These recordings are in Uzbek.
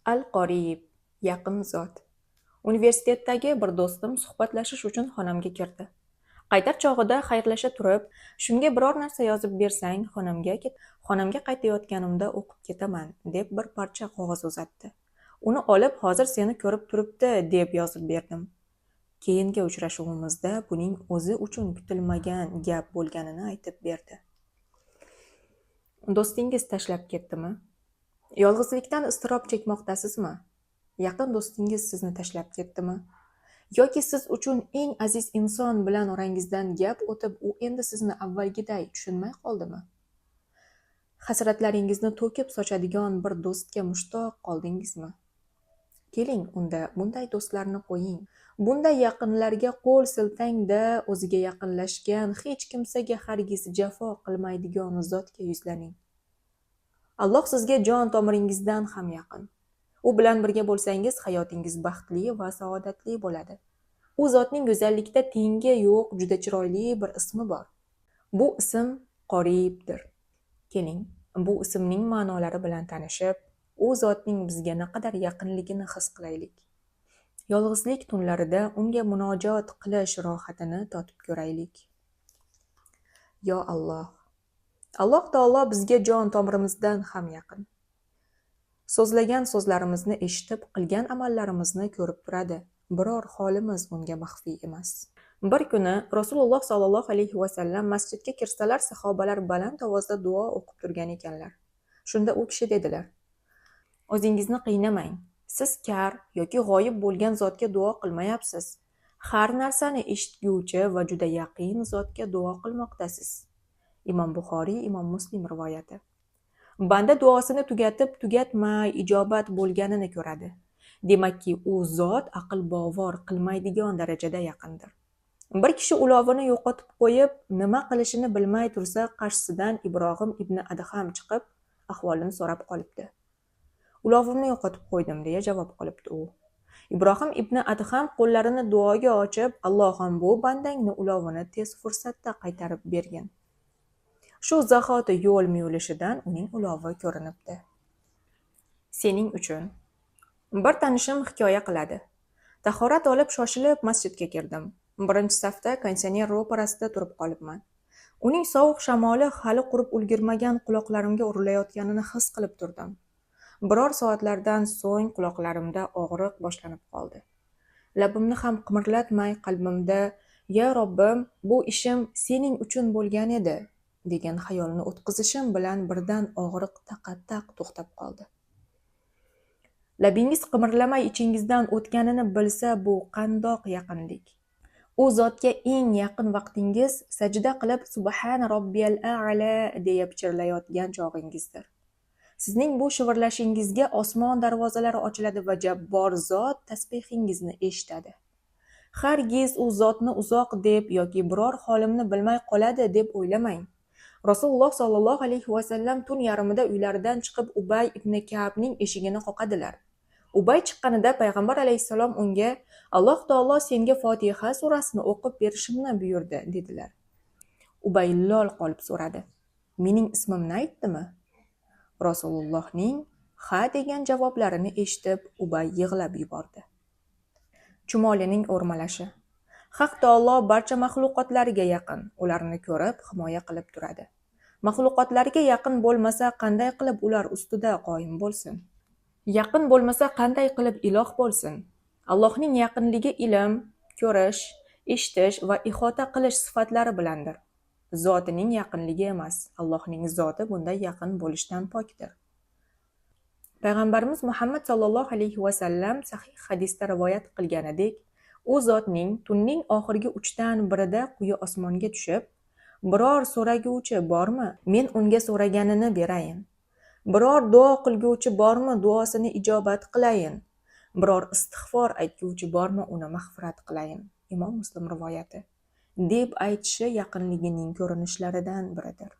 Al-Qorib, yaqin zot. Universitetdagi bir do'stim suhbatlashish uchun xonamga kirdi. Qaytar chog'ida xayrlasha turib, shunga biror narsa yozib bersang, xonamga qaytayotganimda o'qib ketaman, deb bir parcha qog'oz uzatdi. Uni olib, hozir seni ko'rib turibdi, deb yozib berdim. Keyingi uchrashuvimizda buning o'zi uchun kutilmagan gap bo'lganini aytib berdi. Do'stingiz tashlab ketdimi? Yolg'izlikdan iztirob chekmoqdasizmi? Yaqin do'stingiz sizni tashlab ketdimi? Yoki siz uchun eng aziz inson bilan orangizdan gap o'tib, u endi sizni avvalgiday tushunmay qoldimi? Hasratlaringizni to'kib sochadigan bir do'stga mushtoq qoldingizmi? Keling, unda bunday do'stlarni qo'ying. Bunday yaqinlarga qo'l siltang-da, o'ziga yaqinlashgan, hech kimsaga hargiz jafo qilmaydigan zotga yuzlaning. Alloh sizga jon tomiringizdan ham yaqin. U bilan birga bo'lsangiz, hayotingiz baxtli va saodatli bo'ladi. U zotning go'zallikda tengi yo'q, juda chiroyli bir ismi bor. Bu ism Qoribdir. Keling, bu ismning ma'nolari bilan tanishib, u zotning bizga naqadar yaqinligini his qilaylik. Yolg'izlik tunlarida unga munojot qilish rohatini totib ko'raylik. Yo Alloh, Alloh taolo bizga jon tomirimizdan ham yaqin. So'zlagan so'zlarimizni eshitib, qilgan amallarimizni ko'rib turadi. Biror holimiz unga maxfiy emas. Bir kuni Rasululloh sollallohu alayhi vasallam masjidga kirsalar, sahobalar baland ovozda duo o'qib turgan ekanlar. Shunda u kishi dedilar: "O'zingizni qiynamang. Siz kar yoki g'oyib bo'lgan zotga duo qilmayapsiz. Har narsani eshitguvchi va juda yaqin zotga duo qilmoqdasiz." Imom Buxoriy, Imom Muslim rivoyati. Banda duosini tugatmay ijobat bo'lganini ko'radi. Demakki, u zot aql bovar qilmaydigan darajada yaqindir. Bir kishi ulovini yo'qotib qo'yib, nima qilishini bilmay tursa, qarshisidan Ibrohim ibn Adham chiqib, ahvolini so'rab qolibdi. "Ulovimni yo'qotib qo'ydim", deya javob qilibdi u. Ibrohim ibn Adham qo'llarini duoga ochib, "Allohim, bu bandangni ulovini tez fursatda qaytarib bergin." Shu zahoti yo'l muyulishidan uning ulovi ko'rinibdi. Sening uchun. Bir tanishim hikoya qiladi. Tahorat olib shoshilib masjidga kirdim. Birinchi safda konditsioner ro'parasida turib qolibman. Uning sovuq shamoli hali qurib ulgurmagan quloqlarimga urilayotganini his qilib turdim. Biror soatlardan so'ng quloqlarimda og'riq boshlanib qoldi. Labimni ham qimirlatmay qalbimda "Ya Robbim, bu ishim sening uchun bo'lgan edi" degan xayolni o'tkazishim bilan birdan og'riq taqqa-taq to'xtab qoldi. Labingiz qimirlamay ichingizdan o'tganini bilsa, bu qandoq yaqinlik. U zotga eng yaqin vaqtingiz sajda qilib Subhana robbiyal a'la deya pichirlayotgan chog'ingizdir. Sizning bu shivirlashingizga osmon darvozalari ochiladi va jabbor zot tasbihingizni eshitadi. Hargiz u zotni uzoq deb yoki biror holimni bilmay qoladi deb o'ylamang. Rasululloh sollallohu alayhi vasallam tun yarmida uylaridan chiqib Ubay ibn Ka'bning eshigini qoqadilar. Ubay chiqqanida payg'ambar alayhissalom unga "Alloh taolo senga Fotiha surasini o'qib berishimni buyurdi", dedilar. Ubay lol qolib so'radi: "Mening ismimni aytdimi?" Rasulullohning "Ha" degan javoblarini eshitib, Ubay yig'lab yubordi. Chumolining o'rmalashi. Haq taolo barcha maxluqotlariga yaqin, ularni ko'rib, himoya qilib turadi. Maxluqotlariga yaqin bo'lmasa, qanday qilib ular ustida qoyim bo'lsin? Yaqin bo'lmasa, qanday qilib iloh bo'lsin? Allohning yaqinligi ilm, ko'rish, eshitish va ihota qilish sifatlari bilandir. Zotining yaqinligi emas, Allohning zoti bunday yaqin bo'lishdan pokdir. Payg'ambarimiz Muhammad sallallohu alayhi vasallam sahih hadisda rivoyat qilganidek, u zotning tunning oxirgi 3dan birida quyi osmonga tushib, biror so'raguvchi bormi, men unga so'raganini berayin. Biror duo qilguvchi bormi, duosini ijobat qilayin. Biror istig'for aytguvchi bormi, uni mag'firat qilayin. Imom Muslim rivoyati. Deb aytishi yaqinligining ko'rinishlaridan biridir.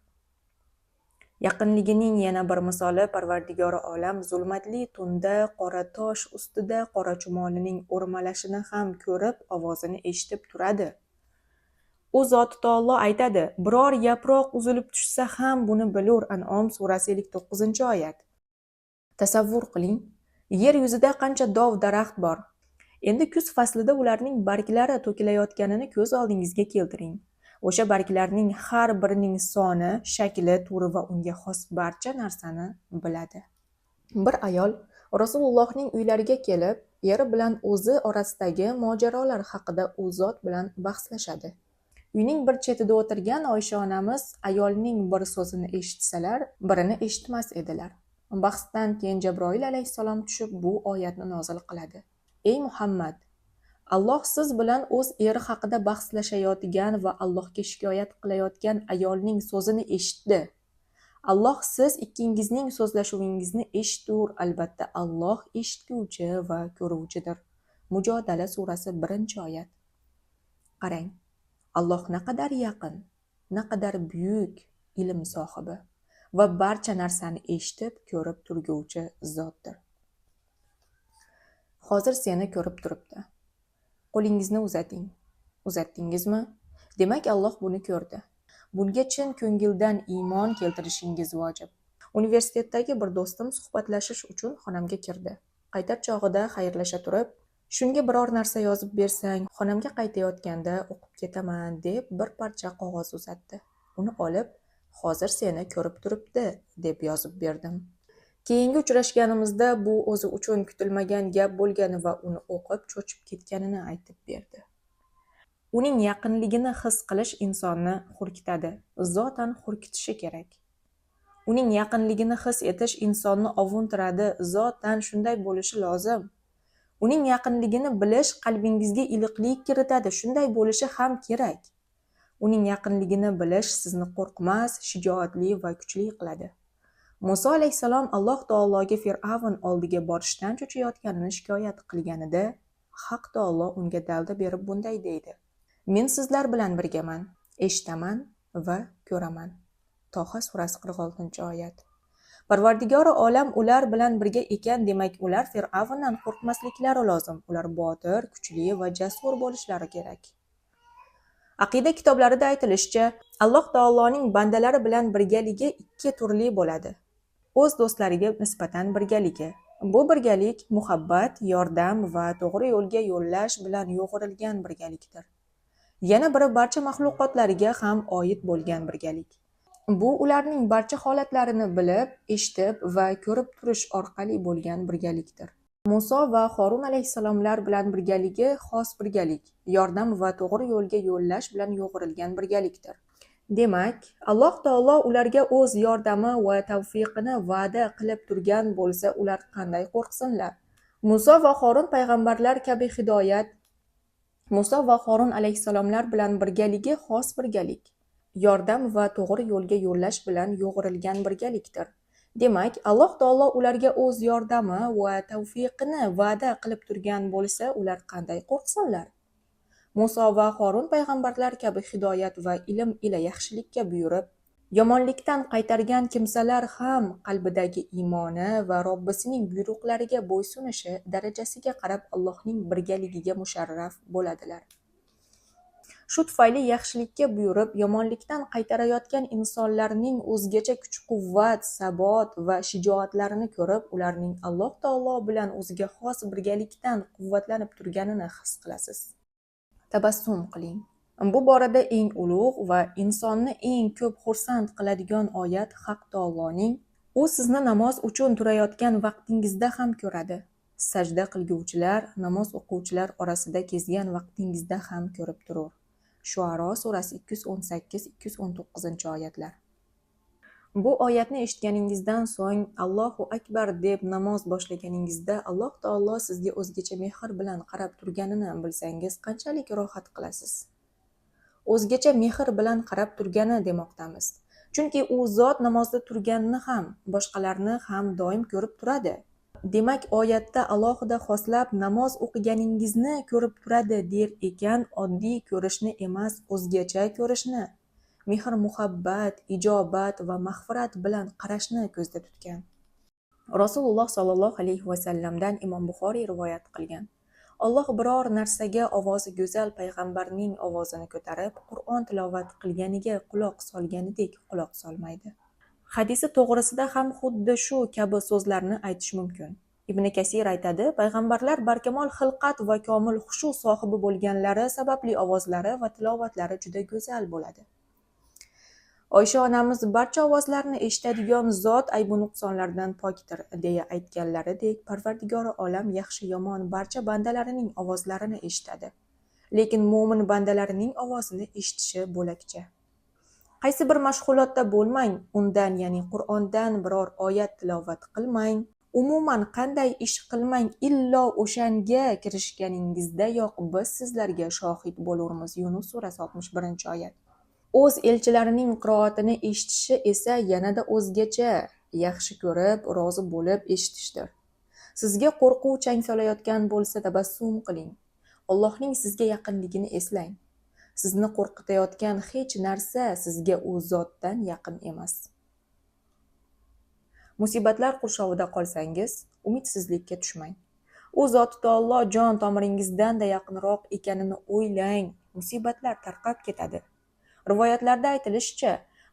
Yaqinligining yana bir misoli Parvardigori olam zulmatli tunda qora tosh ustida qora chumolining o'rmalashini ham ko'rib, ovozini eshitib turadi. U zot taolo aytadi: "Biror yaproq uzilib tushsa ham buni bilur." An'om surasi 59-oyat. Tasavvur qiling, Yer yuzida qancha dov daraxt bor. Endi kuz faslida ularning barglari to'kilayotganini ko'z oldingizga keltiring. O'sha barglarning har birining soni, shakli, turi va unga xos barcha narsani biladi. Bir ayol Rasulullohning uylariga kelib, eri bilan o'zi orasidagi mojarolar haqida u zot bilan bahslashadi. Uyning bir chetida o'tirgan Oysha onamiz ayolning bir so'zini eshitsalar, birini eshitmas edilar. Bahsdan keyin Jabroil alayhissalom tushib bu oyatni nozil qiladi. Ey Muhammad, Alloh siz bilan o'z eri haqida bahslashayotgan va Allohga shikoyat qilayotgan ayolning so'zini eshitdi. Alloh siz ikkingizning so'zlashuvingizni eshittur, albatta Alloh eshitguvchi va ko'ruvchidir. Mujodala surasi 1-oyat. Qarang, Alloh naqadar yaqin, naqadar buyuk ilm sohibi va barcha narsani eshitib, ko'rib turguvchi zotdir. Hozir seni ko'rib turibdi. Qo'lingizni uzating. Uzatdingizmi? Demak, Alloh buni ko'rdi. Bunga chin ko'ngildan iymon keltirishingiz vojib. Universitetdagi bir do'stim suhbatlashish uchun xonamga kirdi. Qaytar chog'ida xayrlasha turib, shunga biror narsa yozib bersang, xonamga qaytayotganda o'qib ketaman deb bir parcha qog'oz uzatdi. Uni olib, hozir seni ko'rib turibdi deb yozib berdim. Keyingi uchrashganimizda bu o'zi uchun kutilmagan gap bo'lgani va uni o'qib cho'chib ketganini aytib berdi. Uning yaqinligini his qilish insonni hurkitadi, zotan hurkitishi kerak. Uning yaqinligini his etish insonni ovuntiradi, zotan shunday bo'lishi lozim. Uning yaqinligini bilish qalbingizga iliqlik kiritadi, shunday bo'lishi ham kerak. Uning yaqinligini bilish sizni qo'rqmas, shijoatli va kuchli qiladi. Muso alayhissalom Alloh taologa Fir'avn oldiga borishdan cho'chiyotganini shikoyat qilganida, Haq taolo unga dalda berib bunday deydi: Men sizlar bilan birgaman, eshitaman va ko'raman. Toha surasi 46-oyat. Parvardigori olam ular bilan birga ekan, demak ular Fir'avndan qo'rqmasliklari lozim. Ular botir, kuchli va jasur bo'lishlari kerak. Aqida kitoblarida aytilishicha, Alloh taoloning bandalari bilan birgaligi ikki turli bo'ladi. O'z do'stlariga nisbatan birgaligi. Bu birgalik muhabbat, yordam va to'g'ri yo'lga yo'llash bilan yo'g'rilgan birgalikdir. Yana biri barcha maxluqotlariga ham oid bo'lgan birgalik. Bu ularning barcha holatlarini bilib, eshitib va ko'rib turish orqali bo'lgan birgalikdir. Muso va Horun alayhissalomlar bilan birgaligi xos birgalik, yordam va to'g'ri yo'lga yo'llash bilan yo'g'rilgan birgalikdir. Demak, Alloh taolo ularga o'z yordami va tavfiqini va'da qilib turgan bo'lsa, ular qanday qo'rqsinlar? Muso va Horun payg'ambarlar kabi hidoyat, Muso va Horun alayhissalomlar bilan birgaligi xos birgalik, yordam va to'g'ri yo'lga yo'llash bilan yo'g'rilgan birgalikdir. Demak, Alloh taolo ularga o'z yordami va tavfiqini va'da qilib turgan bo'lsa, ular qanday qo'rqsinlar? Muso va Horun payg'ambarlar kabi hidoyat va ilm ila yaxshilikka buyurib, yomonlikdan qaytargan kimsalar ham qalbidagi iymoni va Robbisining buyruqlariga bo'ysunishi darajasiga qarab Allohning birgaligiga musharraf bo'ladilar. Shu tufayli yaxshilikka buyurib, yomonlikdan qaytarayotgan insonlarning o'zgacha kuch-quvvat, sabot va shijoatlarini ko'rib, ularning Alloh taolo bilan o'ziga xos birgalikdan quvvatlanib turganini his qilasiz. Tabassum qiling. Bu borada eng ulug' va insonni eng ko'p xursand qiladigan oyat Haq taoloning: U sizni namoz uchun turayotgan vaqtingizda ham ko'radi. Sajda qilguvchilar, namoz o'quvchilar orasida kezgan vaqtingizda ham ko'rib turur. Shuaro surasi 218-219-oyatlar. Bu oyatni eshitganingizdan so'ng Allohu akbar deb namoz boshlaganingizda Alloh taolo sizga o'zgacha mehr bilan qarab turganini bilsangiz qanchalik rohat qilasiz. O'zgacha mehr bilan qarab turgani demoqdamiz. Chunki u zot namozda turganini ham, boshqalarni ham doim ko'rib turadi. Demak, oyatda alohida xoslab namoz o'qiganingizni ko'rib turadi der ekan, oddiy ko'rishni emas, o'zgacha ko'rishni, mehr muhabbat, ijobat va mag'firat bilan qarashni ko'zda tutgan. Rasululloh sollallohu alayhi vasallamdan Imom Buxoriy rivoyat qilgan: Alloh biror narsaga ovozi go'zal payg'ambarning ovozini ko'tarib, Qur'on tilovat qilganiga quloq solganidek quloq solmaydi. Hadisi to'g'risida ham xuddi shu kabi so'zlarni aytish mumkin. Ibn Kasir aytadi, payg'ambarlar barkamol xilqat va komil xushu sohibi bo'lganlari sababli ovozlari va tilovatlari juda go'zal bo'ladi. Oysha onamiz barcha ovozlarni eshitadigan zot aybu nuqsonlardan pokdir deya aytganlaridek, Parvardigori olam yaxshi yomon barcha bandalarining ovozlarini eshitadi. Lekin mo'min bandalarining ovozini eshitishi bo'lakcha. Qaysi bir mashg'ulotda bo'lmang, undan ya'ni Qur'ondan biror oyat tilovat qilmang, umuman qanday ish qilmang, illo o'shanga kirishganingizdayoq biz sizlarga shohid bo'lurmiz. Yunus surasi 61-oyat. O'z elchilarining qiroatini eshitishi esa yanada o'zgacha, yaxshi ko'rib, rozi bo'lib eshitishdir. Sizga qo'rquv chang solayotgan bo'lsa tabassum qiling. Allohning sizga yaqinligini eslang. Sizni qo'rqitayotgan hech narsa sizga u zotdan yaqin emas. Musibatlar qurshovida qolsangiz, umidsizlikka tushmang. U zoti Taolo jon tomiringizdan-da yaqinroq ekanini o'ylang. Musibatlar tarqab ketadi. Rivoyatlarda aytilishicha,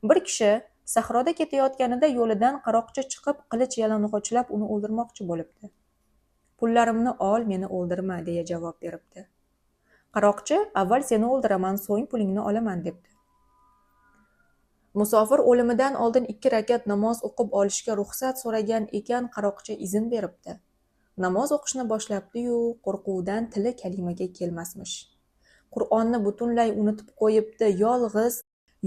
bir kishi sahroda ketayotganida yo'lidan qaroqchi chiqib, qilich yalang'ochlab uni o'ldirmoqchi bo'libdi. Pullarimni ol, meni o'ldirma, deya javob beribdi. Qaroqchi, avval seni o'ldiraman, so'ng pulingni olaman, debdi. Musofir o'limidan oldin 2 rakat namoz o'qib olishga ruxsat so'ragan ekan, qaroqchi izn beribdi. Namoz o'qishni boshlabdi-yu, qo'rquvdan tili kalimaga kelmasmish. Qur'onni butunlay unutib qo'yibdi. Yolg'iz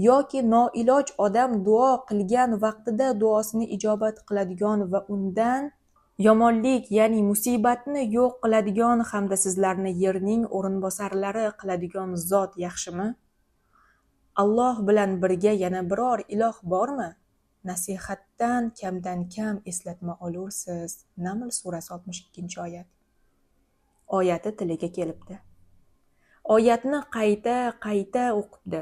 yoki noiloj odam duo qilgan vaqtida duosini ijobat qiladigan va undan yomonlik, ya'ni musibatni yo'q qiladigan hamda sizlarni yerning o'rinbosarlari qiladigan zot yaxshimi? Alloh bilan birga yana biror iloh bormi? Nasihatdan kamdan kam eslatma olursiz. Naml surasi 62-oyat. Oyati tiliga kelibdi. Oyatni qayta o'qibdi.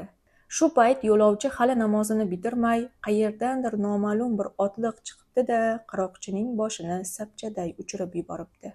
Shu payt yo'lovchi hali namozini bitirmay, qayerdandir noma'lum bir otliq chiqibdi-da, qaroqchining boshini sapchaday uchirib yuboribdi.